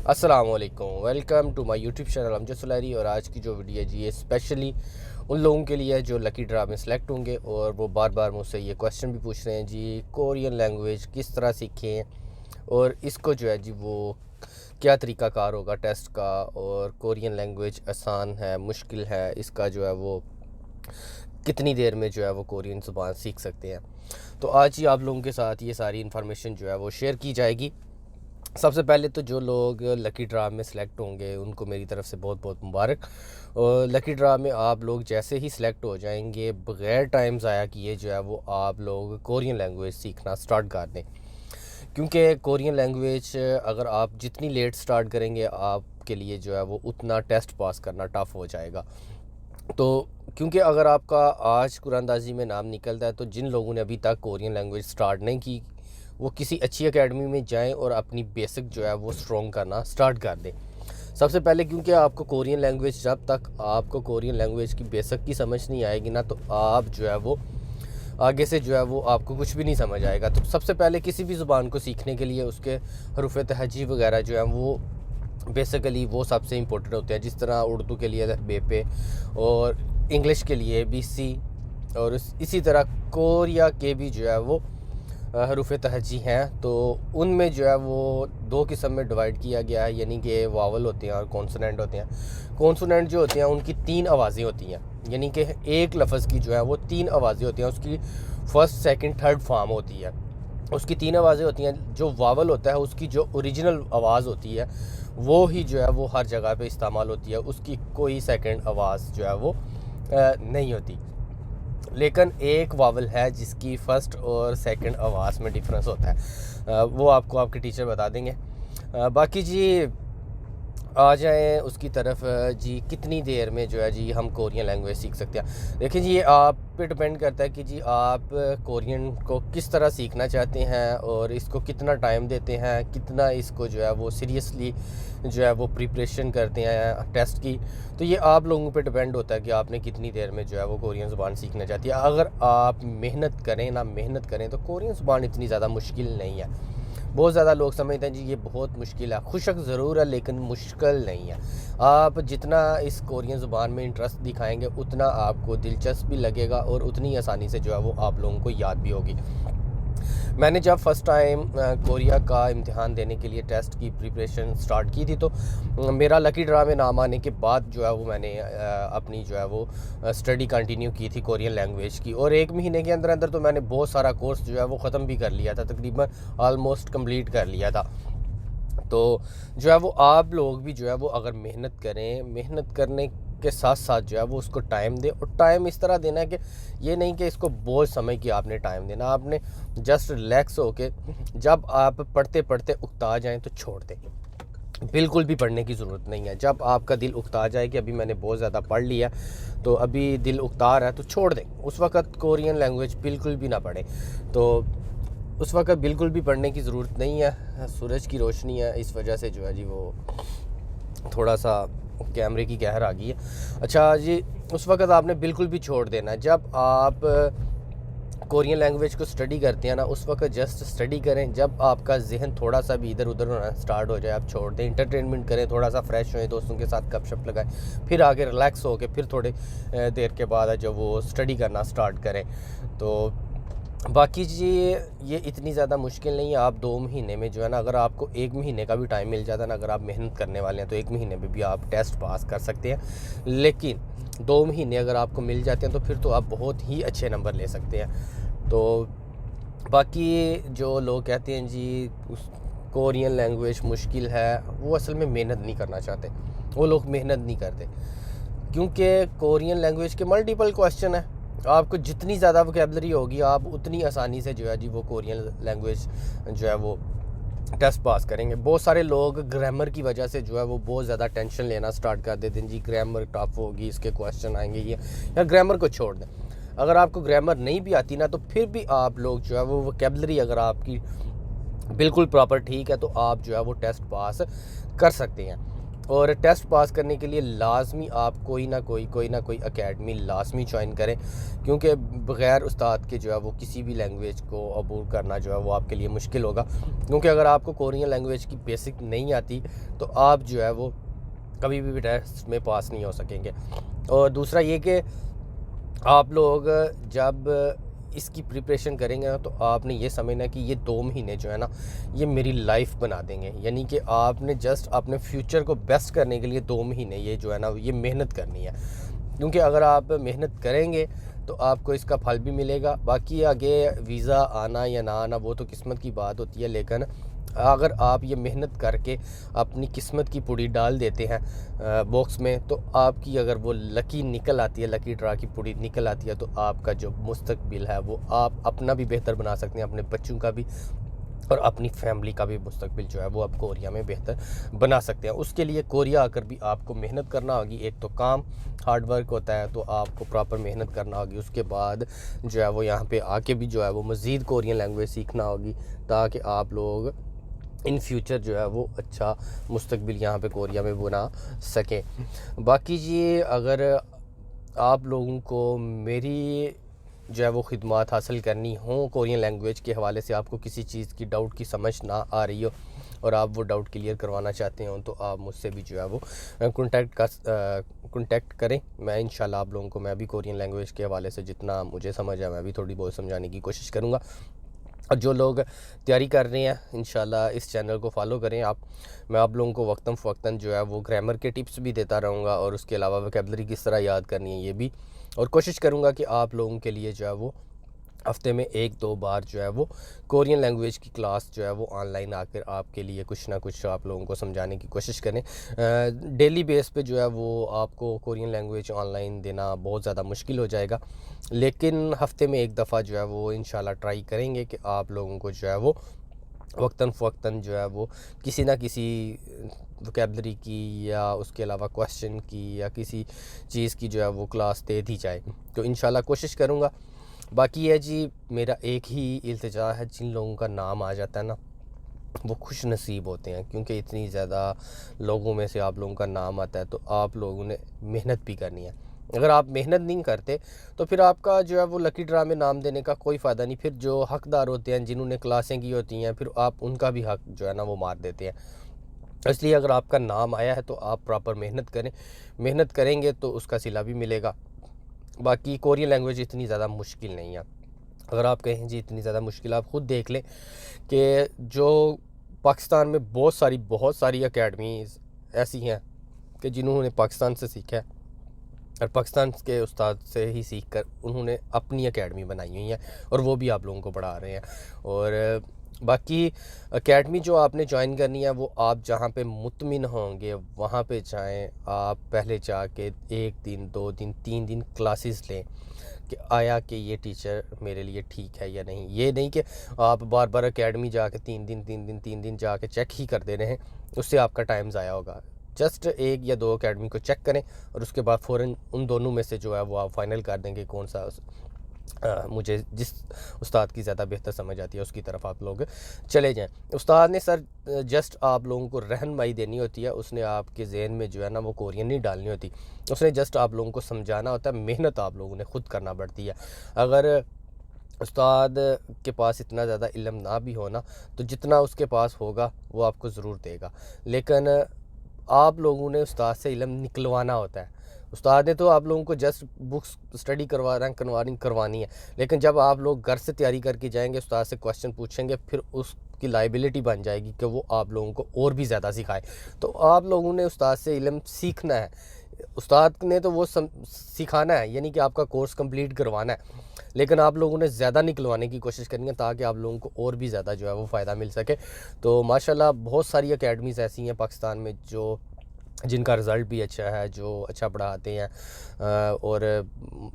अस्सलामुअलैकुम, welcome to my YouTube channel Amjad Suleri. और आज की जो वीडियो है जी ये स्पेशली उन लोगों के लिए है जो लकी ड्रा में सेलेक्ट होंगे और वो बार बार मुझसे ये क्वेश्चन भी पूछ रहे हैं जी कोरियन लैंग्वेज किस तरह सीखें और इसको जो है जी वो क्या तरीक़ाकार होगा टेस्ट का, और कोरियन लैंग्वेज आसान है मुश्किल है, इसका जो है वो कितनी देर में जो है वो कोरियन ज़ुबान सीख सकते हैं। तो आज ही आप लोगों के साथ ये सारी इन्फॉर्मेशन जो है वो शेयर की जाएगी। सबसे पहले तो जो लोग लकी ड्रा में सिलेक्ट होंगे उनको मेरी तरफ़ से बहुत बहुत मुबारक। और लकी ड्रा में आप लोग जैसे ही सिलेक्ट हो जाएंगे बग़ैर टाइम ज़ाया किए जो है वो आप लोग कोरियन लैंग्वेज सीखना स्टार्ट कर दें, क्योंकि कोरियन लैंग्वेज अगर आप जितनी लेट स्टार्ट करेंगे आपके लिए जो है वो उतना टेस्ट पास करना टफ़ हो जाएगा। तो क्योंकि अगर आपका आज कुरानदाजी में नाम निकलता है तो जिन लोगों ने अभी तक कोरियन लैंग्वेज स्टार्ट नहीं की वो किसी अच्छी एकेडमी में जाएं और अपनी बेसिक जो है वो स्ट्रॉन्ग करना स्टार्ट कर दें सबसे पहले, क्योंकि आपको कोरियन लैंग्वेज जब तक आपको कोरियन लैंग्वेज की बेसिक की समझ नहीं आएगी ना तो आप जो है वो आगे से जो है वो आपको कुछ भी नहीं समझ आएगा। तो सबसे पहले किसी भी ज़ुबान को सीखने के लिए उसके हरूफ तहजी वगैरह जो है वो बेसिकली वो सबसे इम्पोर्टेंट होते हैं। जिस तरह उर्दू के लिए बे पे और इंग्लिश के लिए BC और इसी तरह कोरिया के भी जो है वो हरूफ तहजी हैं, तो उनमें जो है वो दो किस्म में डिवाइड किया गया है, यानी कि वावल होते हैं और कॉन्सोनेंट होते हैं। कॉन्सोनेंट जो होते हैं उनकी 3 आवाज़ें होती हैं, यानी कि एक लफ्ज़ की जो है वो 3 आवाज़ें होती हैं, उसकी फर्स्ट सेकंड थर्ड फॉर्म होती है, उसकी 3 आवाज़ें होती हैं। जो वावल होता है उसकी जो ओरिजिनल आवाज़ होती है वो ही जो है वो हर जगह पे इस्तेमाल होती है, उसकी कोई सेकंड आवाज़ जो है वो नहीं होती। लेकिन एक वावल है जिसकी फ़र्स्ट और सेकंड आवाज़ में डिफरेंस होता है, वो आपको आपके टीचर बता देंगे। बाकी जी आ जाएँ उसकी तरफ जी कितनी देर में जो है जी हम कोरियन लैंग्वेज सीख सकते हैं। देखिए जी ये आप पे डिपेंड करता है कि जी आप कोरियन को किस तरह सीखना चाहते हैं और इसको कितना टाइम देते हैं, कितना इसको जो है वो सीरियसली जो है वो प्रिपरेशन करते हैं टेस्ट की। तो ये आप लोगों पे डिपेंड होता है कि आपने कितनी देर में जो है वो कोरियन ज़ुबान सीखना चाहती है। अगर आप मेहनत करें तो कोरियन ज़ुबान इतनी ज़्यादा मुश्किल नहीं है। बहुत ज़्यादा लोग समझते हैं जी ये बहुत मुश्किल है, खुशक ज़रूर है लेकिन मुश्किल नहीं है। आप जितना इस कोरियन ज़ुबान में इंटरेस्ट दिखाएंगे उतना आपको दिलचस्पी लगेगा और उतनी आसानी से जो है वो आप लोगों को याद भी होगी। मैंने जब फ़र्स्ट टाइम कोरिया का इम्तिहान देने के लिए टेस्ट की प्रिपरेशन स्टार्ट की थी तो मेरा लकी ड्रा में नाम आने के बाद जो है वो मैंने अपनी जो है वो स्टडी कंटिन्यू की थी कोरियन लैंग्वेज की, और 1 महीने के अंदर अंदर तो मैंने बहुत सारा कोर्स जो है वो ख़त्म भी कर लिया था, तकरीबन ऑलमोस्ट कंप्लीट कर लिया था। तो जो है वो आप लोग भी जो है वो अगर मेहनत करें, मेहनत करने के साथ साथ जो है वो उसको टाइम दें, और टाइम इस तरह देना है कि ये नहीं कि इसको बहुत समय की आपने टाइम देना, आपने जस्ट रिलैक्स होके जब आप पढ़ते पढ़ते उकता जाएं तो छोड़ दें। बिल्कुल भी पढ़ने की ज़रूरत नहीं है। जब आपका दिल उकता जाए कि अभी मैंने बहुत ज़्यादा पढ़ लिया तो अभी दिल उकता रहा है तो छोड़ दें, उस वक़्त कोरियन लैंग्वेज बिल्कुल भी ना पढ़ें। तो उस वक़्त बिल्कुल भी पढ़ने की ज़रूरत नहीं है। सूरज की रोशनी है इस वजह से जो है जी वो थोड़ा सा कैमरे की कहर आ गई है। अच्छा जी, उस वक़्त आपने बिल्कुल भी छोड़ देना है। जब आप कोरियन लैंग्वेज को स्टडी करते हैं ना उस वक्त जस्ट स्टडी करें। जब आपका जहन थोड़ा सा भी इधर उधर होना स्टार्ट हो जाए आप छोड़ दें, इंटरटेनमेंट करें, थोड़ा सा फ्रेश होएं, दोस्तों के साथ गपशप लगाएं, फिर आगे रिलैक्स हो के फिर थोड़े देर के बाद जो वो स्टडी करना स्टार्ट करें। तो बाकी जी ये इतनी ज़्यादा मुश्किल नहीं है। आप 2 महीने में जो है ना, अगर आपको 1 महीने का भी टाइम मिल जाता है ना, अगर आप मेहनत करने वाले हैं तो 1 महीने में भी आप टेस्ट पास कर सकते हैं। लेकिन 2 महीने अगर आपको मिल जाते हैं तो फिर तो आप बहुत ही अच्छे नंबर ले सकते हैं। तो बाकी जो लोग कहते हैं जी कोरियन लैंग्वेज मुश्किल है, वो असल में मेहनत नहीं करना चाहते, वो लोग मेहनत नहीं करते, क्योंकि कोरियन लैंग्वेज के मल्टीपल क्वेश्चन है। आपको जितनी ज़्यादा वोकैबलरी होगी आप उतनी आसानी से जो है जी वो कोरियन लैंग्वेज जो है वो टेस्ट पास करेंगे। बहुत सारे लोग ग्रामर की वजह से जो है वो बहुत ज़्यादा टेंशन लेना स्टार्ट कर देते हैं जी ग्रामर टफ होगी, इसके क्वेश्चन आएंगे ये, या ग्रामर को छोड़ दें। अगर आपको ग्रामर नहीं भी आती ना तो फिर भी आप लोग जो है वो वोकैबलरी अगर आपकी बिल्कुल प्रॉपर ठीक है तो आप जो है वो टेस्ट पास कर सकते हैं। और टेस्ट पास करने के लिए लाजमी आप कोई ना कोई एकेडमी लाजमी ज्वाइन करें, क्योंकि बग़ैर उस्ताद के जो है वो किसी भी लैंग्वेज को अबूर करना जो है वो आपके लिए मुश्किल होगा। क्योंकि अगर आपको कोरियन लैंग्वेज की बेसिक नहीं आती तो आप जो है वो कभी भी टेस्ट में पास नहीं हो सकेंगे। और दूसरा ये कि आप लोग जब इसकी प्रिपरेशन करेंगे ना, तो आपने ये समझना कि ये 2 महीने जो है ना, ये मेरी लाइफ बना देंगे। यानी कि आपने जस्ट अपने फ्यूचर को बेस्ट करने के लिए 2 महीने ये जो है ना, ये मेहनत करनी है। क्योंकि अगर आप मेहनत करेंगे तो आपको इसका फल भी मिलेगा। बाकी आगे वीज़ा आना या ना आना वो तो किस्मत की बात होती है, लेकिन अगर आप ये मेहनत करके अपनी किस्मत की पुड़ी डाल देते हैं बॉक्स में, तो आपकी अगर वो लकी निकल आती है, लकी ड्रा की पुड़ी निकल आती है, तो आपका जो मुस्तकबिल है वो आप अपना भी बेहतर बना सकते हैं, अपने बच्चों का भी और अपनी फैमिली का भी मुस्तकबिल जो है वो आप कोरिया में बेहतर बना सकते हैं। उसके लिए कोरिया आकर भी आपको मेहनत करना होगी। एक तो काम हार्ड वर्क होता है, तो आपको प्रॉपर मेहनत करना होगी। उसके बाद जो है वो यहाँ पे आके भी जो है वो मज़ीद कोरियन लैंग्वेज सीखना होगी, ताकि आप लोग इन फ्यूचर जो है वो अच्छा मुस्तकबिल यहाँ पे कोरिया में बना सकें। बाकी जी, अगर आप लोगों को मेरी जो है वो खिदमत हासिल करनी हो कोरियन लैंग्वेज के हवाले से, आपको किसी चीज़ की डाउट की समझ ना आ रही हो और आप वो डाउट क्लियर करवाना चाहते हो, तो आप मुझसे भी जो है वो कॉन्टैक्ट करें। मैं इंशाल्लाह आप लोगों को मैं भी कोरियन लैंग्वेज के हवाले से जितना मुझे समझ है मैं भी थोड़ी बहुत समझाने की कोशिश करूँगा। और जो लोग तैयारी कर रहे हैं इंशाल्लाह इस चैनल को फॉलो करें आप। मैं आप लोगों को वक्तन फ़वक्तन जो है वो ग्रामर के टिप्स भी देता रहूँगा, और उसके अलावा वोकैबुलरी किस तरह याद करनी है ये भी, और कोशिश करूँगा कि आप लोगों के लिए जो है वो हफ्ते में 1-2 बार जो है वो कोरियन लैंग्वेज की क्लास जो है वो ऑनलाइन आकर आपके लिए कुछ ना कुछ आप लोगों को समझाने की कोशिश करें। डेली बेस पे जो है वो आपको कोरियन लैंग्वेज ऑनलाइन देना बहुत ज़्यादा मुश्किल हो जाएगा, लेकिन हफ्ते में 1 दफ़ा जो है वो इंशाल्लाह ट्राई करेंगे कि आप लोगों को जो है वो वक्तन फ़वक्तन जो है वो किसी ना किसी वोकैबुलरी की या उसके अलावा क्वेश्चन की या किसी चीज़ की जो है वो क्लास दे दी जाए, तो इंशाल्लाह कोशिश करूँगा। बाकी है जी, मेरा एक ही इल्तिजा है, जिन लोगों का नाम आ जाता है ना वो खुश नसीब होते हैं, क्योंकि इतनी ज़्यादा लोगों में से आप लोगों का नाम आता है, तो आप लोगों ने मेहनत भी करनी है। अगर आप मेहनत नहीं करते तो फिर आपका जो है वो लकी ड्रा में नाम देने का कोई फ़ायदा नहीं। फिर जो हकदार होते हैं जिन्होंने क्लासें की होती हैं, फिर आप उनका भी हक जो है ना वो मार देते हैं। इसलिए अगर आपका नाम आया है तो आप प्रॉपर मेहनत करें, मेहनत करेंगे तो उसका सिला भी मिलेगा। बाकी कोरियन लैंग्वेज इतनी ज़्यादा मुश्किल नहीं है। अगर आप कहें जी इतनी ज़्यादा मुश्किल, आप ख़ुद देख लें कि जो पाकिस्तान में बहुत सारी एकेडमीज़ ऐसी हैं कि जिन्होंने पाकिस्तान से सीखा है और पाकिस्तान के उस्ताद से ही सीख कर उन्होंने अपनी एकेडमी बनाई हुई है, और वो भी आप लोगों को पढ़ा रहे हैं। और बाकी एकेडमी जो आपने ज्वाइन करनी है वो आप जहाँ पे मुतमिन होंगे वहाँ पे जाएं। आप पहले जाके 1 दिन 2 दिन 3 दिन क्लासेस लें कि आया कि ये टीचर मेरे लिए ठीक है या नहीं। ये नहीं कि आप बार बार एकेडमी जाके 3 दिन जाके चेक ही कर दे रहे हैं, उससे आपका टाइम ज़ाया होगा। जस्ट 1 या 2 एकेडमी को चेक करें और उसके बाद फ़ौरन उन दोनों में से जो है वो आप फाइनल कर देंगे कौन सा मुझे जिस उस्ताद की ज़्यादा बेहतर समझ आती है उसकी तरफ आप लोग चले जाएं। उस्ताद ने सर जस्ट आप लोगों को रहनुमाई देनी होती है, उसने आपके जहन में जो है ना वो कोरियन नहीं डालनी होती, उसने जस्ट आप लोगों को समझाना होता है। मेहनत आप लोगों ने ख़ुद करना पड़ती है। अगर उस्ताद के पास इतना ज़्यादा इल्म ना भी होना तो जितना उसके पास होगा वो आपको ज़रूर देगा, लेकिन आप लोगों ने उस्ताद से इल्म निकलवाना होता है। उस्ताद ने तो आप लोगों को जस्ट बुक्स स्टडी करवानी है, लेकिन जब आप लोग घर से तैयारी करके जाएंगे, उस्ताद से क्वेश्चन पूछेंगे, फिर उसकी लाइबिलिटी बन जाएगी कि वो आप लोगों को और भी ज़्यादा सिखाए। तो आप लोगों ने उस्ताद से इल्म सीखना है, उस्ताद ने तो वो सिखाना है, यानी कि आपका कोर्स कंप्लीट करवाना है, लेकिन आप लोगों ने ज़्यादा निकलवाने की कोशिश करनी है ताकि आप लोगों को और भी ज़्यादा जो है वो फ़ायदा मिल सके। तो माशाल्लाह बहुत सारी एकेडमीज़ ऐसी हैं पाकिस्तान में जो जिनका रिज़ल्ट भी अच्छा है, जो अच्छा पढ़ाते हैं, और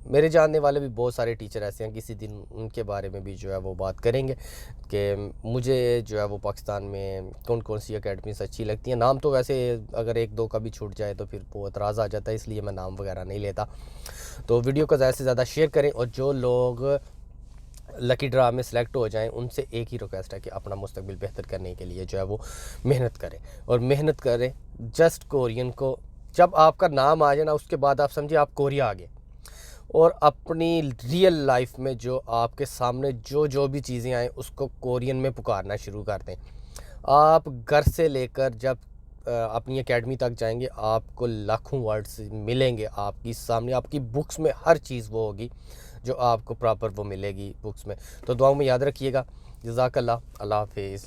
मेरे जानने वाले भी बहुत सारे टीचर ऐसे हैं। किसी दिन उनके बारे में भी जो है वो बात करेंगे कि मुझे जो है वो पाकिस्तान में कौन कौन सी एकेडमीज़ अच्छी लगती हैं। नाम तो वैसे अगर 1-2 का भी छूट जाए तो फिर वो एतराज़ आ जाता है, इसलिए मैं नाम वगैरह नहीं लेता। तो वीडियो को ज़्यादा से ज़्यादा शेयर करें, और जो लोग लकी ड्रा में सिलेक्ट हो जाएं, उनसे एक ही रिक्वेस्ट है कि अपना मुस्तकबिल बेहतर करने के लिए जो है वो मेहनत करें, और मेहनत करें जस्ट कोरियन को। जब आपका नाम आ जाए ना, उसके बाद आप समझिए आप कोरिया आ गए, और अपनी रियल लाइफ में जो आपके सामने जो जो भी चीज़ें आएँ उसको कोरियन में पुकारना शुरू कर दें। आप घर से लेकर जब अपनी एकेडमी तक जाएंगे, आपको लाखों वर्ड्स मिलेंगे आपकी सामने, आपकी बुक्स में हर चीज़ वो होगी जो आपको प्रॉपर वो मिलेगी बुक्स में। तो दुआओं में याद रखिएगा। जज़ाकल्लाह, अल्लाह हाफिज़।